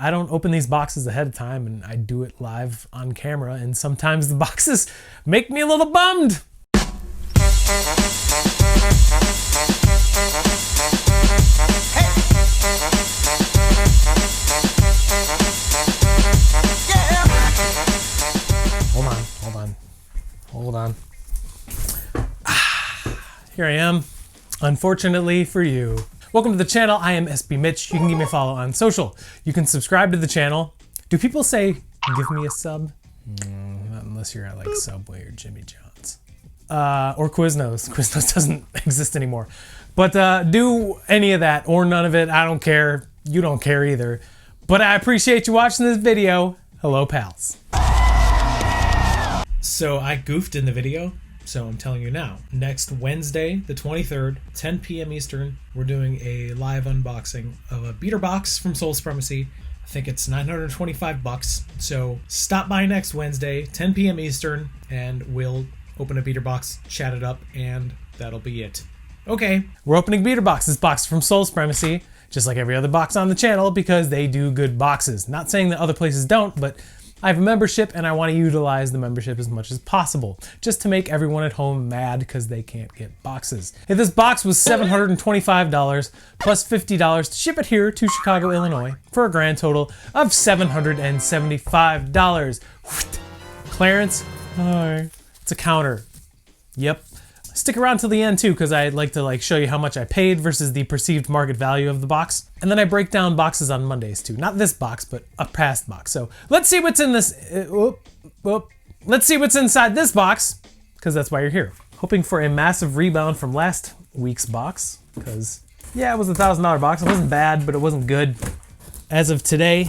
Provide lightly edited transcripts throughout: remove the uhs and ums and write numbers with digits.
I don't open these boxes ahead of time, and I do it live on camera, and sometimes the boxes make me a little bummed. Hold on. Here I am, unfortunately for you. Welcome to the channel. I am SB Mitch. You can give me a follow on social. You can subscribe to the channel. Do people say, give me a sub? Not unless you're at like Subway or Jimmy John's. Or Quiznos. Quiznos doesn't exist anymore. But do any of that or none of it. I don't care. You don't care either. But I appreciate you watching this video. Hello, pals. So I goofed in the video, so I'm telling you now. Next Wednesday, the 23rd, 10 p.m. Eastern, we're doing a live unboxing of a beater box from Sole Supremacy. I think it's $925. So stop by next Wednesday, 10 p.m. Eastern, and we'll open a beater box, chat it up, and that'll be it. Okay, we're opening beater box. This box from Sole Supremacy, just like every other box on the channel, because they do good boxes. Not saying that other places don't, but I have a membership and I want to utilize the membership as much as possible, just to make everyone at home mad because they can't get boxes. If this box was $725 plus $50 to ship it here to Chicago, Illinois, for a grand total of $775. Clarence, it's a counter. Yep. Stick around till the end too, because I'd like to show you how much I paid versus the perceived market value of the box. And then I break down boxes on Mondays too. Not this box, but a past box. So let's see what's in this. Let's see what's inside this box, because that's why you're here. Hoping for a massive rebound from last week's box, because yeah, it was a $1,000 box. It wasn't bad, but it wasn't good. As of today,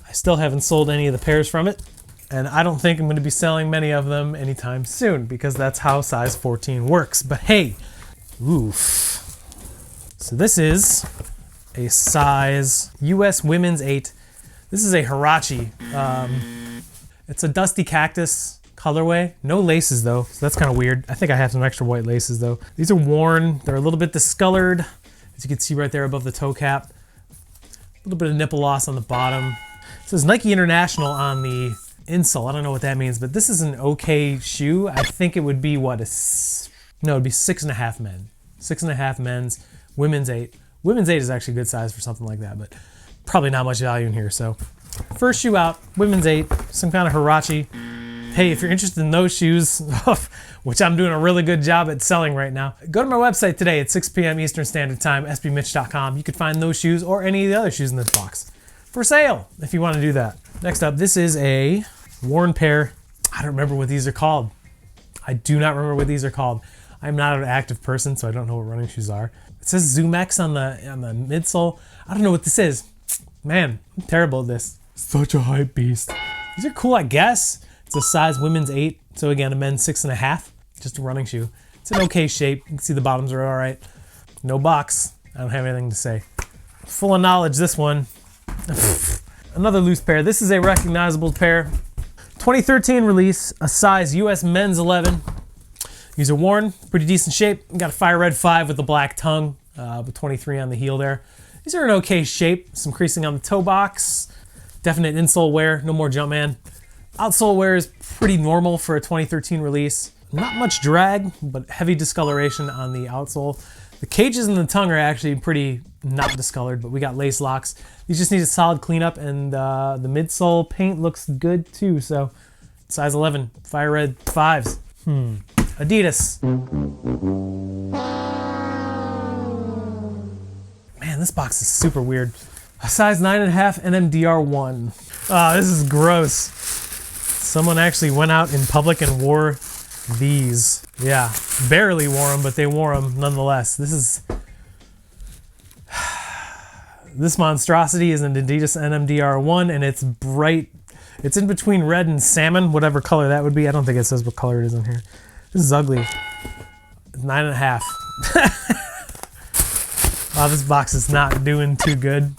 I still haven't sold any of the pairs from it. And I don't think I'm going to be selling many of them anytime soon, because that's how size 14 works. But hey, oof. So this is a size US Women's 8. This is a Hirachi. It's a dusty cactus colorway. No laces though, so that's kind of weird. I think I have some extra white laces though. These are worn. They're a little bit discolored, as you can see right there above the toe cap. A little bit of nipple loss on the bottom. It says Nike International on the insole. I don't know what that means, but this is an okay shoe. I think it would be what, it'd be 6.5 men. 6.5 men's, women's 8. Women's 8 is actually a good size for something like that, but probably not much value in here. So first shoe out, women's 8, some kind of Hirachi. Hey, if you're interested in those shoes, which I'm doing a really good job at selling right now, go to my website today at 6 p.m. Eastern Standard Time, sbmitch.com. You can find those shoes or any of the other shoes in this box for sale if you want to do that. Next up, this is a worn pair. I don't remember what these are called. I do not remember what these are called. I'm not an active person, so I don't know what running shoes are. It says ZoomX on the midsole. I don't know what this is. Man, I'm terrible at this. Such a hype beast. These are cool, I guess. It's a size women's 8. So again, a men's 6.5. Just a running shoe. It's in okay shape. You can see the bottoms are all right. No box. I don't have anything to say. Full of knowledge, this one. Another loose pair. This is a recognizable pair. 2013 release, a size US men's 11. These are worn, pretty decent shape. Got a fire red 5 with a black tongue, with 23 on the heel there. These are in okay shape. Some creasing on the toe box. Definite insole wear, no more Jumpman. Outsole wear is pretty normal for a 2013 release. Not much drag, but heavy discoloration on the outsole. The cages and the tongue are actually pretty not discolored, but we got lace locks. These just need a solid cleanup, and the midsole paint looks good too. So size 11, fire red 5s. Adidas. Man, this box is super weird. A size 9.5 NMDR1. This is gross. Someone actually went out in public and wore these. Yeah, barely wore them, but they wore them nonetheless. This monstrosity is an Adidas NMDR1, and it's bright. It's in between red and salmon, whatever color that would be. I don't think it says what color it is on here. This is ugly. 9.5. Wow, this box is not doing too good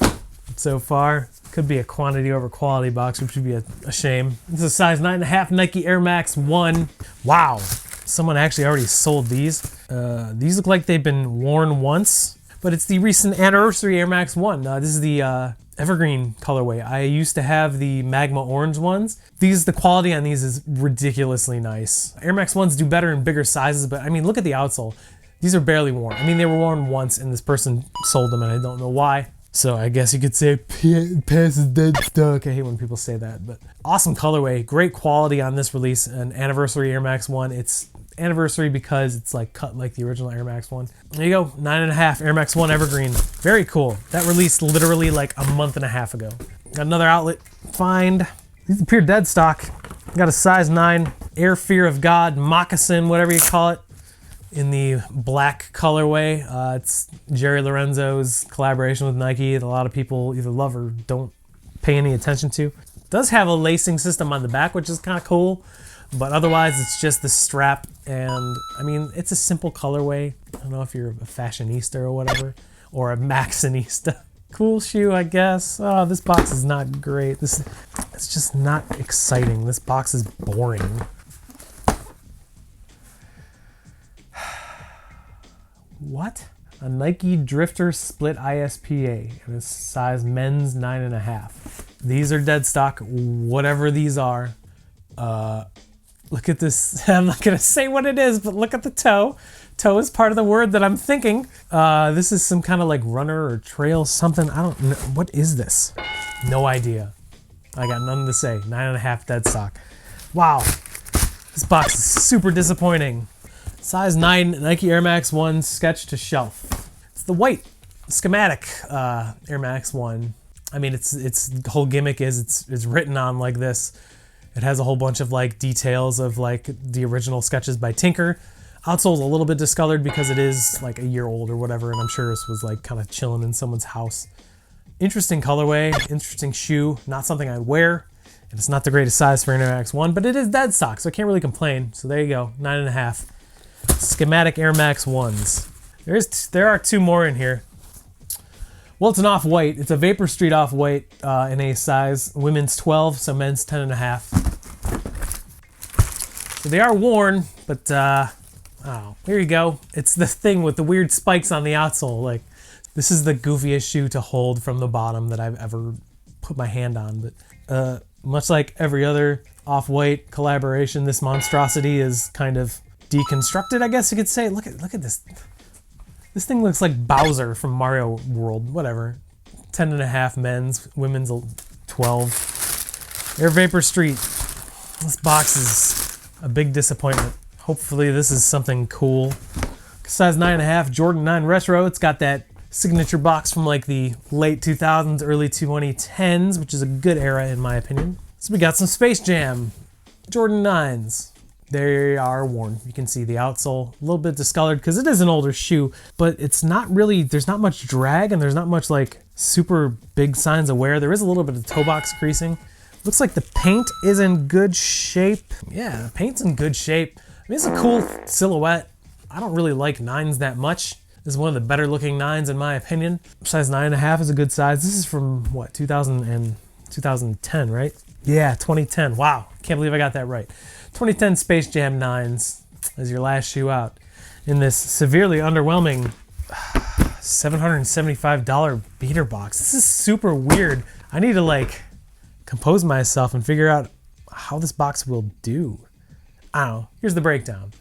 so far. Could be a quantity over quality box, which would be a shame. This is a size 9.5 Nike Air Max 1. Wow. Someone actually already sold these. These look like they've been worn once, but it's the recent anniversary Air Max 1. This is the evergreen colorway. I used to have the magma orange ones. The quality on these is ridiculously nice. Air Max 1s do better in bigger sizes, but I mean, look at the outsole. These are barely worn. I mean, they were worn once and this person sold them and I don't know why. So I guess you could say pass is dead stock. I hate when people say that, but awesome colorway, great quality on this release, an anniversary Air Max 1. It's anniversary because it's like cut like the original Air Max 1. There you go, 9.5 Air Max 1 Evergreen. Very cool. That released literally like a month and a half ago. Got another outlet find. These are pure dead stock. Got a size 9 Air Fear of God moccasin, whatever you call it, in the black colorway. It's Jerry Lorenzo's collaboration with Nike that a lot of people either love or don't pay any attention to. It does have a lacing system on the back, which is kind of cool, but otherwise it's just the strap, and I mean, it's a simple colorway. I don't know if you're a fashionista or whatever, or a maxinista. Cool shoe, I guess. Oh, this box is not great. It's just not exciting. This box is boring. What? A Nike Drifter Split ISPA and it's size men's 9.5. These are dead stock, whatever these are. Look at this. I'm not gonna say what it is, but look at the toe. Toe is part of the word that I'm thinking. This is some kind of like runner or trail something. I don't know. What is this? No idea. I got nothing to say. 9.5 dead stock. Wow. This box is super disappointing. Size 9 Nike Air Max 1 sketch to shelf. It's the white schematic Air Max 1. I mean, the whole gimmick is it's written on like this. It has a whole bunch of like details of like the original sketches by Tinker. Outsole's a little bit discolored because it is like a year old or whatever, and I'm sure this was like kind of chilling in someone's house. Interesting colorway, interesting shoe, not something I'd wear. And it's not the greatest size for Air Max 1, but it is dead stock, so I can't really complain. So there you go, 9.5. Schematic Air Max 1s. There are two more in here. Well, it's an off-white. It's a Vapor Street off-white in a size women's 12, so men's 10.5. So they are worn, but oh, here you go. It's the thing with the weird spikes on the outsole. Like, this is the goofiest shoe to hold from the bottom that I've ever put my hand on. But much like every other off-white collaboration, this monstrosity is kind of deconstructed, I guess you could say. Look at this. This thing looks like Bowser from Mario World. Whatever. 10.5 men's, women's 12. Air Vapor Street. This box is a big disappointment. Hopefully this is something cool. Size 9.5 Jordan 9 Retro. It's got that signature box from like the late 2000s, early 2010s, which is a good era in my opinion. So we got some Space Jam Jordan 9s. They are worn. You can see the outsole, a little bit discolored because it is an older shoe, but it's not really, there's not much drag and there's not much like super big signs of wear. There is a little bit of toe box creasing. Looks like the paint is in good shape. Yeah, the paint's in good shape. I mean, it's a cool silhouette. I don't really like 9s that much. This is one of the better looking 9s in my opinion. Size 9.5 is a good size. This is from what, 2010, right? Yeah, 2010. Wow, can't believe I got that right. 2010 Space Jam 9s as your last shoe out in this severely underwhelming $775 beater box. This is super weird. I need to like compose myself and figure out how this box will do. I don't know. Here's the breakdown.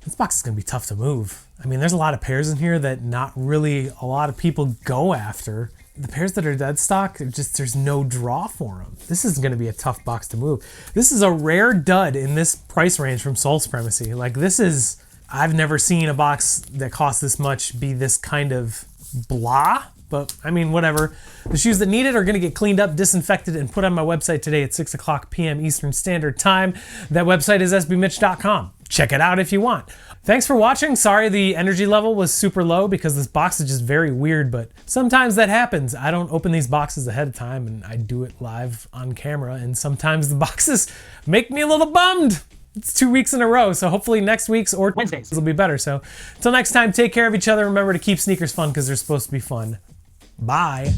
This box is gonna be tough to move. I mean, there's a lot of pairs in here that not really a lot of people go after. The pairs that are dead stock, there's no draw for them. This is gonna be a tough box to move. This is a rare dud in this price range from Sole Supremacy. Like I've never seen a box that costs this much be this kind of blah, but I mean, whatever. The shoes that need it are gonna get cleaned up, disinfected, and put on my website today at 6 o'clock p.m. Eastern Standard Time. That website is sbmitch.com. Check it out if you want. Thanks for watching. Sorry the energy level was super low because this box is just very weird, but sometimes that happens. I don't open these boxes ahead of time and I do it live on camera, and sometimes the boxes make me a little bummed. It's 2 weeks in a row, so hopefully next week's or Wednesdays will be better. So until next time, take care of each other. Remember to keep sneakers fun because they're supposed to be fun. Bye.